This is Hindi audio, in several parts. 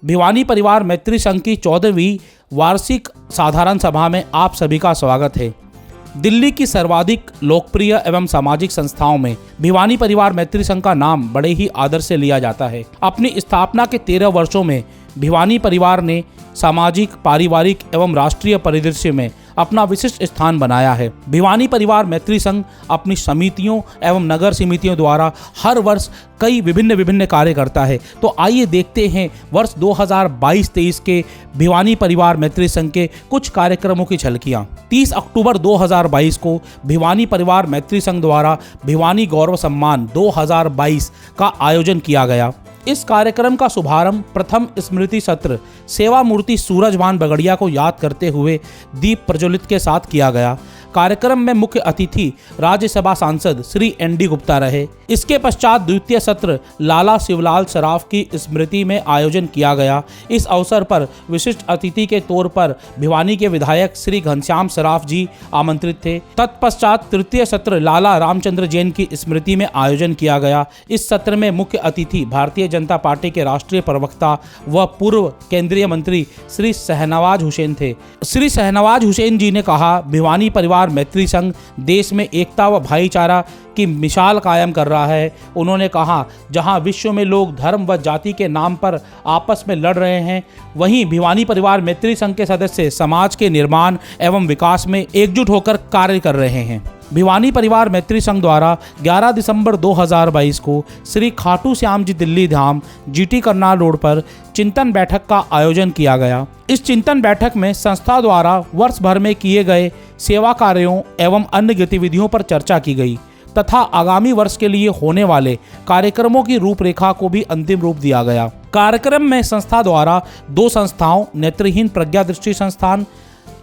भिवानी परिवार मैत्री संघ की 14वीं वार्षिक साधारण सभा में आप सभी का स्वागत है। दिल्ली की सर्वाधिक लोकप्रिय एवं सामाजिक संस्थाओं में भिवानी परिवार मैत्री संघ का नाम बड़े ही आदर से लिया जाता है। अपनी स्थापना के 13 वर्षों में भिवानी परिवार ने सामाजिक, पारिवारिक एवं राष्ट्रीय परिदृश्य में अपना विशिष्ट स्थान बनाया है। भिवानी परिवार मैत्री संघ अपनी समितियों एवं नगर समितियों द्वारा हर वर्ष कई विभिन्न कार्य करता है। तो आइए देखते हैं वर्ष 2022-23 के भिवानी परिवार मैत्री संघ के कुछ कार्यक्रमों की झलकियां। 30 अक्टूबर 2022 को भिवानी परिवार मैत्री संघ द्वारा भिवानी गौरव सम्मान 2022 का आयोजन किया गया। इस कार्यक्रम का शुभारंभ प्रथम स्मृति सत्र सेवा मूर्ति सूरजभान बगड़िया को याद करते हुए दीप प्रज्वलित के साथ किया गया। कार्यक्रम में मुख्य अतिथि राज्यसभा सांसद श्री ND गुप्ता रहे। इसके पश्चात द्वितीय सत्र लाला शिवलाल सराफ की स्मृति में आयोजन किया गया। इस अवसर पर विशिष्ट अतिथि के तौर पर भिवानी के विधायक श्री घनश्याम सराफ जी आमंत्रित थे। तत्पश्चात तृतीय सत्र लाला रामचंद्र जैन की स्मृति में आयोजन किया गया। इस सत्र में मुख्य अतिथि भारतीय जनता पार्टी के राष्ट्रीय प्रवक्ता व पूर्व केंद्रीय मंत्री श्री शहनवाज हुसैन थे। श्री शहनवाज हुसैन जी ने कहा, भिवानी परिवार मैत्री संघ देश में एकता व भाईचारा की मिसाल कायम कर रहा है। उन्होंने कहा, जहां विश्व में लोग धर्म व जाति के नाम पर आपस में लड़ रहे हैं, वहीं भिवानी परिवार मैत्री संघ के सदस्य समाज के निर्माण एवं विकास में एकजुट होकर कार्य कर रहे हैं। भिवानी परिवार मैत्री संघ द्वारा 11 दिसंबर 2022 को श्री खाटू श्याम जी दिल्ली धाम GT करनाल रोड पर चिंतन बैठक का आयोजन किया गया। इस चिंतन बैठक में संस्था द्वारा वर्ष भर में किए गए सेवा कार्यों एवं अन्य गतिविधियों पर चर्चा की गई तथा आगामी वर्ष के लिए होने वाले कार्यक्रमों की रूपरेखा को भी अंतिम रूप दिया गया। कार्यक्रम में संस्था द्वारा 2 संस्थाओं नेत्रहीन प्रज्ञा दृष्टि संस्थान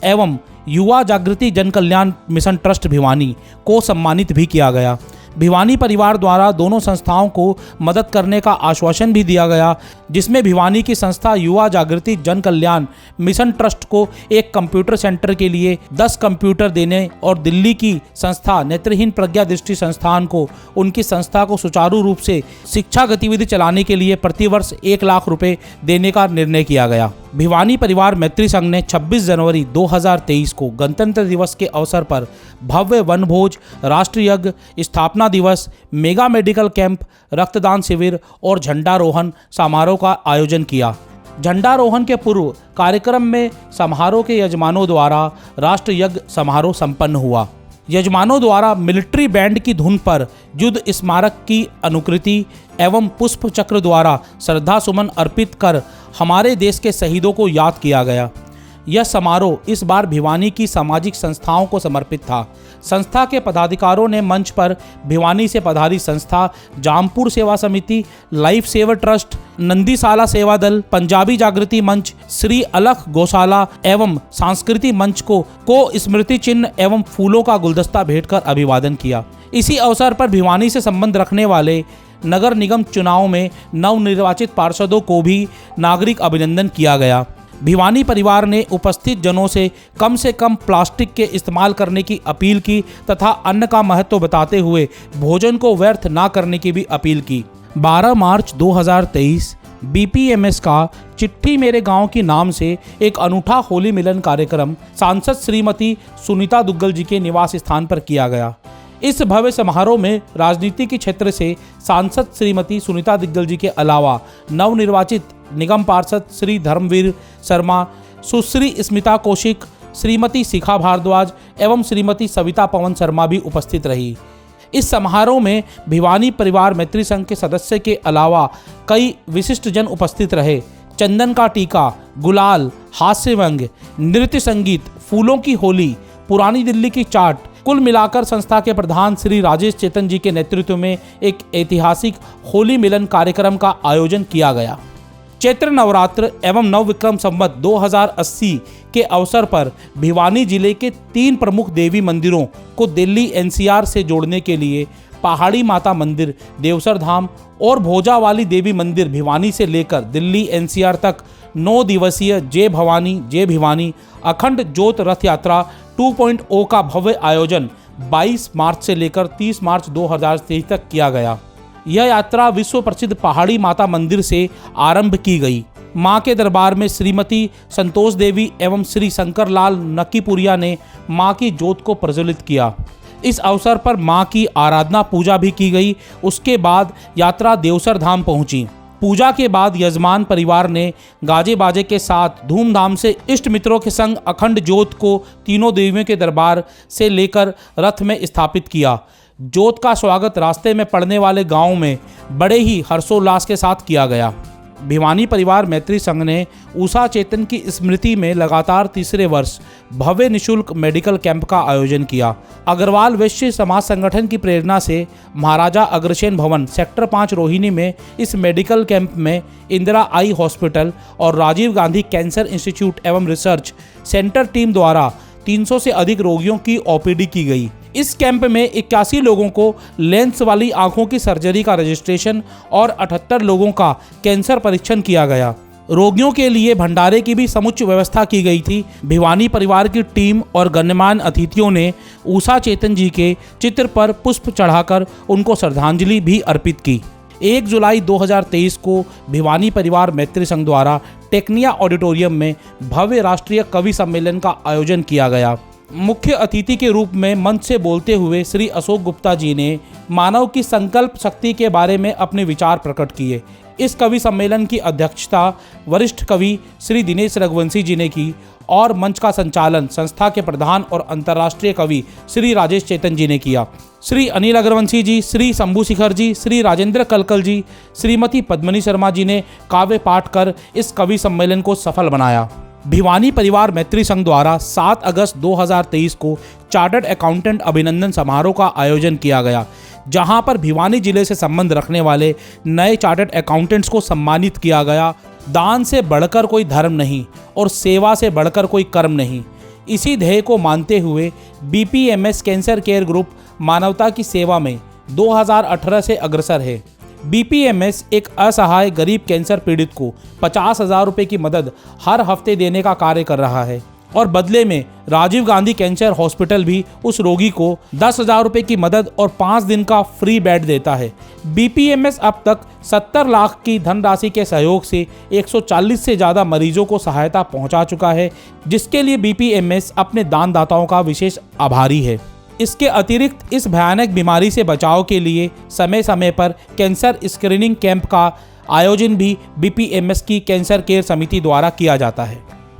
एवं युवा जागृति जन कल्याण मिशन ट्रस्ट भिवानी को सम्मानित भी किया गया। भिवानी परिवार द्वारा दोनों संस्थाओं को मदद करने का आश्वासन भी दिया गया, जिसमें भिवानी की संस्था युवा जागृति जन कल्याण मिशन ट्रस्ट को एक कंप्यूटर सेंटर के लिए 10 कंप्यूटर देने और दिल्ली की संस्था नेत्रहीन प्रज्ञा दृष्टि संस्थान को उनकी संस्था को सुचारू रूप से शिक्षा गतिविधि चलाने के लिए प्रतिवर्ष 1 लाख रुपए देने का निर्णय किया गया। भिवानी परिवार मैत्री संघ ने 26 जनवरी 2023 को गणतंत्र दिवस के अवसर पर भव्य वनभोज, राष्ट्रीय यज्ञ, स्थापना दिवस, मेगा मेडिकल कैंप, रक्तदान शिविर और झंडारोहण समारोह का आयोजन किया। झंडारोहण के पूर्व कार्यक्रम में समारोह के यजमानों द्वारा राष्ट्र यज्ञ समारोह संपन्न हुआ। यजमानों द्वारा मिलिट्री बैंड की धुन पर युद्ध स्मारक की अनुकृति एवं पुष्प चक्र द्वारा श्रद्धा सुमन अर्पित कर हमारे देश के शहीदों को याद किया गया। यह समारोह इस बार भिवानी की सामाजिक संस्थाओं को समर्पित था। संस्था के पदाधिकारों ने मंच पर भिवानी से पधारी संस्था, जामपुर सेवा समिति, लाइफ सेवर ट्रस्ट, नंदीसाला सेवा दल, पंजाबी जागृति मंच, श्री अलख गौशाला एवं सांस्कृतिक मंच को स्मृति चिन्ह एवं फूलों का गुलदस्ता भेंट कर अभिवादन किया। इसी अवसर पर भिवानी से संबंध रखने वाले नगर निगम चुनाव में नवनिर्वाचित पार्षदों को भी नागरिक अभिनंदन किया गया। भिवानी परिवार ने उपस्थित जनों से कम प्लास्टिक के इस्तेमाल करने की अपील की तथा अन्न का महत्व बताते हुए भोजन को व्यर्थ ना करने की भी अपील की। 12 मार्च 2023 BPMS का चिट्ठी मेरे गांव की नाम से एक अनूठा होली मिलन कार्यक्रम सांसद श्रीमती सुनीता दुग्गल जी के निवास स्थान पर किया गया। इस भव्य समारोह में राजनीति के क्षेत्र से सांसद श्रीमती सुनीता दुग्गल जी के अलावा नवनिर्वाचित निगम पार्षद श्री धर्मवीर शर्मा, सुश्री स्मिता कौशिक, श्रीमती शिखा भारद्वाज एवं श्रीमती सविता पवन शर्मा भी उपस्थित रही। इस समारोह में भिवानी परिवार मैत्री संघ के सदस्य के अलावा कई विशिष्ट जन उपस्थित रहे। चंदन का टीका, गुलाल, हास्य व्यंग्य, नृत्य संगीत, फूलों की होली, पुरानी दिल्ली की चाट, कुल मिलाकर संस्था के प्रधान श्री राजेश चेतन जी के नेतृत्व में एक ऐतिहासिक होली मिलन कार्यक्रम का आयोजन किया गया। चैत्र नवरात्र एवं नवविक्रम संवत 2080 के अवसर पर भिवानी जिले के 3 प्रमुख देवी मंदिरों को दिल्ली NCR से जोड़ने के लिए पहाड़ी माता मंदिर, देवसर धाम और भोजावाली देवी मंदिर भिवानी से लेकर दिल्ली NCR तक 9 दिवसीय जय भवानी जय भिवानी अखंड ज्योत रथ यात्रा 2.0 का भव्य आयोजन 22 मार्च से लेकर 30 मार्च 2023 तक किया गया। यह यात्रा विश्व प्रसिद्ध पहाड़ी माता मंदिर से आरंभ की गई। मां के दरबार में श्रीमती संतोष देवी एवं श्री शंकरलाल नक्कीपुरिया ने मां की ज्योत को प्रज्वलित किया। इस अवसर पर मां की आराधना पूजा भी की गई। उसके बाद यात्रा देवसर धाम पहुंची। पूजा के बाद यजमान परिवार ने गाजे बाजे के साथ धूमधाम से इष्ट मित्रों के संग अखंड ज्योत को तीनों देवियों के दरबार से लेकर रथ में स्थापित किया। ज्योत का स्वागत रास्ते में पड़ने वाले गांव में बड़े ही हर्षोल्लास के साथ किया गया। भिवानी परिवार मैत्री संघ ने उषा चेतन की स्मृति में लगातार तीसरे वर्ष भव्य निशुल्क मेडिकल कैंप का आयोजन किया। अग्रवाल वैश्य समाज संगठन की प्रेरणा से महाराजा अग्रसेन भवन सेक्टर 5 रोहिणी में इस मेडिकल कैंप में इंदिरा आई हॉस्पिटल और राजीव गांधी कैंसर इंस्टीट्यूट एवं रिसर्च सेंटर टीम द्वारा 300 से अधिक रोगियों की ओपीडी की गई। इस कैंप में 81 लोगों को लेंस वाली आंखों की सर्जरी का रजिस्ट्रेशन और 78 लोगों का कैंसर परीक्षण किया गया। रोगियों के लिए भंडारे की भी समुचित व्यवस्था की गई थी। भिवानी परिवार की टीम और गण्यमान्य अतिथियों ने उषा चेतन जी के चित्र पर पुष्प चढ़ाकर उनको श्रद्धांजलि भी अर्पित की। 1 जुलाई 2023 को भिवानी परिवार मैत्री संघ द्वारा टेक्निया ऑडिटोरियम में भव्य राष्ट्रीय कवि सम्मेलन का आयोजन किया गया। मुख्य अतिथि के रूप में मंच से बोलते हुए श्री अशोक गुप्ता जी ने मानव की संकल्प शक्ति के बारे में अपने विचार प्रकट किए। इस कवि सम्मेलन की अध्यक्षता वरिष्ठ कवि श्री दिनेश रघुवंशी जी ने की और मंच का संचालन संस्था के प्रधान और अंतर्राष्ट्रीय कवि श्री राजेश चेतन जी ने किया। श्री अनिल अग्रवंशी जी, श्री शंभू शिखर जी, श्री राजेंद्र कलकल जी, श्रीमती पद्मनी शर्मा जी ने काव्य पाठ कर इस कवि सम्मेलन को सफल बनाया। भिवानी परिवार मैत्री संघ द्वारा 7 अगस्त 2023 को चार्टर्ड अकाउंटेंट अभिनंदन समारोह का आयोजन किया गया, जहां पर भिवानी जिले से संबंध रखने वाले नए चार्टर्ड अकाउंटेंट्स को सम्मानित किया गया। दान से बढ़कर कोई धर्म नहीं और सेवा से बढ़कर कोई कर्म नहीं, इसी ध्येय को मानते हुए BPMS कैंसर केयर ग्रुप मानवता की सेवा में 2018 से अग्रसर है। BPMS एक असहाय गरीब कैंसर पीड़ित को 50,000 रुपये की मदद हर हफ्ते देने का कार्य कर रहा है और बदले में राजीव गांधी कैंसर हॉस्पिटल भी उस रोगी को 10,000 रुपये की मदद और 5 दिन का फ्री बेड देता है। BPMS अब तक 70 लाख की धनराशि के सहयोग से 140 से ज़्यादा मरीजों को सहायता पहुंचा चुका है, जिसके लिए BPMS अपने दानदाताओं का विशेष आभारी है। इसके अतिरिक्त इस भयानक बीमारी से बचाव के लिए समय समय पर कैंसर स्क्रीनिंग कैंप का आयोजन भी BPMS की कैंसर केयर समिति द्वारा किया जाता है।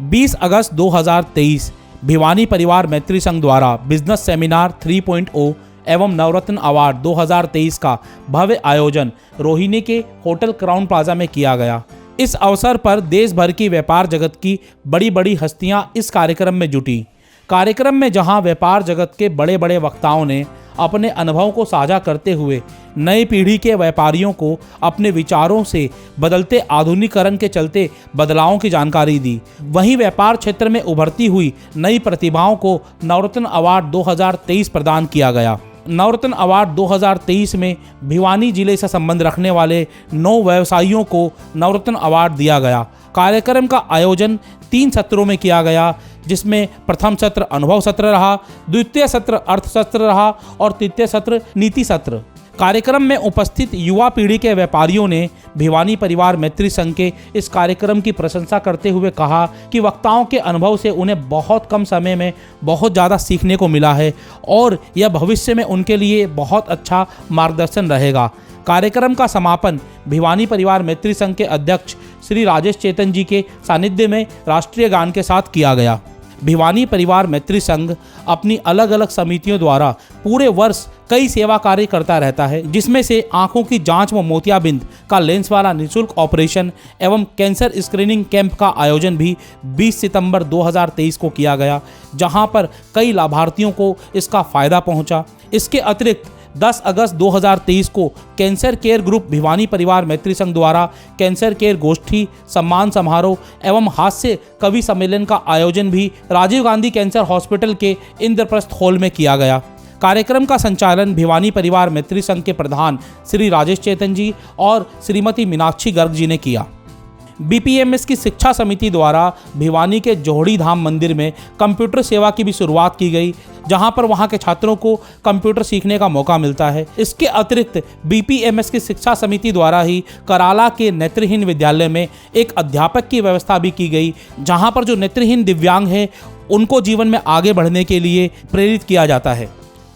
20 अगस्त 2023 भिवानी परिवार मैत्री संघ द्वारा बिजनेस सेमिनार 3.0 एवं नवरत्न अवार्ड 2023 का भव्य आयोजन रोहिणी के होटल क्राउन प्लाजा में किया गया। इस अवसर पर देश भर की व्यापार जगत की बड़ी बड़ी हस्तियां इस कार्यक्रम में जुटी। कार्यक्रम में जहां व्यापार जगत के बड़े बड़े वक्ताओं ने अपने अनुभव को साझा करते हुए नई पीढ़ी के व्यापारियों को अपने विचारों से बदलते आधुनिकीकरण के चलते बदलावों की जानकारी दी, वहीं व्यापार क्षेत्र में उभरती हुई नई प्रतिभाओं को नवरत्न अवार्ड 2023 प्रदान किया गया। नवरत्न अवार्ड 2023 में भिवानी जिले से संबंध रखने वाले 9 व्यवसायियों को नवरत्न अवार्ड दिया गया। कार्यक्रम का आयोजन 3 सत्रों में किया गया, जिसमें प्रथम सत्र अनुभव सत्र रहा, द्वितीय सत्र अर्थ सत्र रहा और तृतीय सत्र नीति सत्र। कार्यक्रम में उपस्थित युवा पीढ़ी के व्यापारियों ने भिवानी परिवार मैत्री संघ के इस कार्यक्रम की प्रशंसा करते हुए कहा कि वक्ताओं के अनुभव से उन्हें बहुत कम समय में बहुत ज़्यादा सीखने को मिला है और यह भविष्य में उनके लिए बहुत अच्छा मार्गदर्शन रहेगा। कार्यक्रम का समापन भिवानी परिवार मैत्री संघ के अध्यक्ष श्री राजेश चेतन जी के सानिध्य में राष्ट्रीय गान के साथ किया गया। भिवानी परिवार मैत्री संघ अपनी अलग अलग समितियों द्वारा पूरे वर्ष कई सेवा कार्य करता रहता है, जिसमें से आंखों की जांच व मोतियाबिंद का लेंस वाला निःशुल्क ऑपरेशन एवं कैंसर स्क्रीनिंग कैंप का आयोजन भी 20 सितंबर 2023 को किया गया, जहां पर कई लाभार्थियों को इसका फायदा पहुंचा। इसके अतिरिक्त 10 अगस्त 2023 को कैंसर केयर ग्रुप भिवानी परिवार मैत्री संघ द्वारा कैंसर केयर गोष्ठी, सम्मान समारोह एवं हास्य कवि सम्मेलन का आयोजन भी राजीव गांधी कैंसर हॉस्पिटल के इंद्रप्रस्थ हॉल में किया गया। कार्यक्रम का संचालन भिवानी परिवार मैत्री संघ के प्रधान श्री राजेश चेतन जी और श्रीमती मीनाक्षी गर्ग जी ने किया। बीपीएमएस की शिक्षा समिति द्वारा भिवानी के जोहड़ी धाम मंदिर में कंप्यूटर सेवा की भी शुरुआत की गई, जहां पर वहां के छात्रों को कंप्यूटर सीखने का मौका मिलता है। इसके अतिरिक्त बीपीएमएस की शिक्षा समिति द्वारा ही कराला के नेत्रहीन विद्यालय में एक अध्यापक की व्यवस्था भी की गई, जहां पर जो नेत्रहीन दिव्यांग हैं उनको जीवन में आगे बढ़ने के लिए प्रेरित किया जाता है।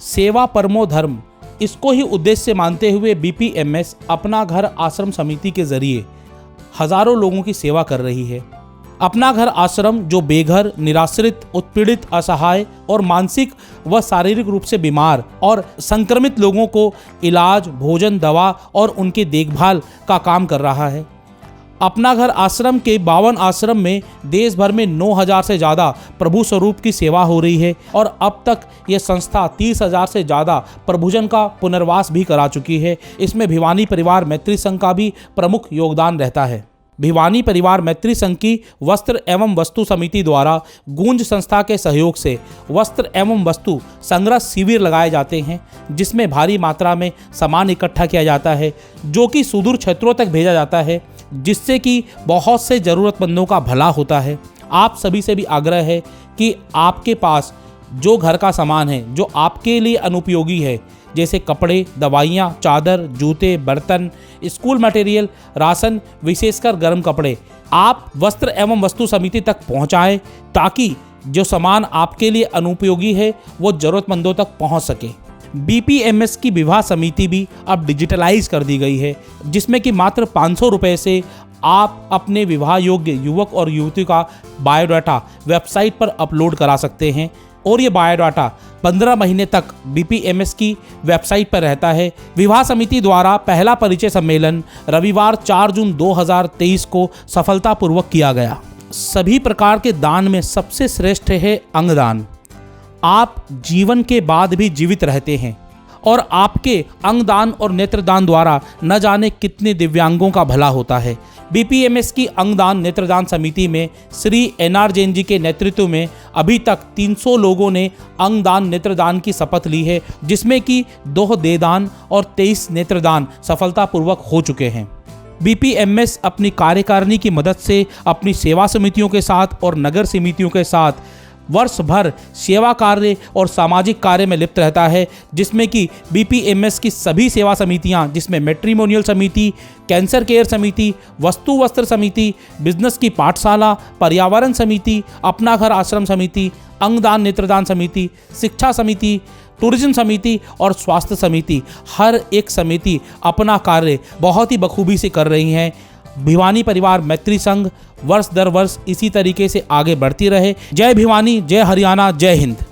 सेवा परमो धर्म, इसको ही उद्देश्य मानते हुए बीपीएमएस अपना घर आश्रम समिति के जरिए हजारों लोगों की सेवा कर रही है। अपना घर आश्रम जो बेघर, निराश्रित, उत्पीड़ित, असहाय और मानसिक व शारीरिक रूप से बीमार और संक्रमित लोगों को इलाज, भोजन, दवा और उनकी देखभाल का काम कर रहा है। अपना घर आश्रम के 52 आश्रम में देश भर में 9000 से ज़्यादा प्रभु स्वरूप की सेवा हो रही है और अब तक ये संस्था 30,000 से ज़्यादा प्रभुजन का पुनर्वास भी करा चुकी है। इसमें भिवानी परिवार मैत्री संघ का भी प्रमुख योगदान रहता है। भिवानी परिवार मैत्री संघ की वस्त्र एवं वस्तु समिति द्वारा गूंज संस्था के सहयोग से वस्त्र एवं वस्तु संग्रह शिविर लगाए जाते हैं, जिसमें भारी मात्रा में सामान इकट्ठा किया जाता है, जो कि सुदूर क्षेत्रों तक भेजा जाता है, जिससे कि बहुत से ज़रूरतमंदों का भला होता है। आप सभी से भी आग्रह है कि आपके पास जो घर का सामान है जो आपके लिए अनुपयोगी है, जैसे कपड़े, दवाइयाँ, चादर, जूते, बर्तन, स्कूल मटेरियल, राशन, विशेषकर गर्म कपड़े, आप वस्त्र एवं वस्तु समिति तक पहुँचाएँ, ताकि जो सामान आपके लिए अनुपयोगी है वो ज़रूरतमंदों तक पहुँच सके। बीपीएमएस की विवाह समिति भी अब डिजिटलाइज कर दी गई है, जिसमें कि मात्र 500 रुपये से आप अपने विवाह योग्य युवक और युवती का बायोडाटा वेबसाइट पर अपलोड करा सकते हैं और ये बायोडाटा 15 महीने तक बीपीएमएस की वेबसाइट पर रहता है। विवाह समिति द्वारा पहला परिचय सम्मेलन रविवार 4 जून 2023 को सफलतापूर्वक किया गया। सभी प्रकार के दान में सबसे श्रेष्ठ है अंगदान। आप जीवन के बाद भी जीवित रहते हैं और आपके अंगदान और नेत्रदान द्वारा न जाने कितने दिव्यांगों का भला होता है। बीपीएमएस की अंगदान नेत्रदान समिति में श्री एनआर जैन जी के नेतृत्व में अभी तक 300 लोगों ने अंगदान नेत्रदान की शपथ ली है, जिसमें कि 2 देहदान और 23 नेत्रदान सफलतापूर्वक हो चुके हैं। बीपीएमएस अपनी कार्यकारिणी की मदद से अपनी सेवा समितियों के साथ और नगर समितियों के साथ वर्ष भर सेवा कार्य और सामाजिक कार्य में लिप्त रहता है, जिसमें कि बीपीएमएस की सभी सेवा समितियां, जिसमें मैट्रिमोनियल समिति, कैंसर केयर समिति, वस्तु वस्त्र समिति, बिजनेस की पाठशाला, पर्यावरण समिति, अपना घर आश्रम समिति, अंगदान नेत्रदान समिति, शिक्षा समिति, टूरिज्म समिति और स्वास्थ्य समिति, हर एक समिति अपना कार्य बहुत ही बखूबी से कर रही हैं। भिवानी परिवार मैत्री संघ वर्ष दर वर्ष इसी तरीके से आगे बढ़ती रहे। जय भिवानी, जय हरियाणा, जय हिंद।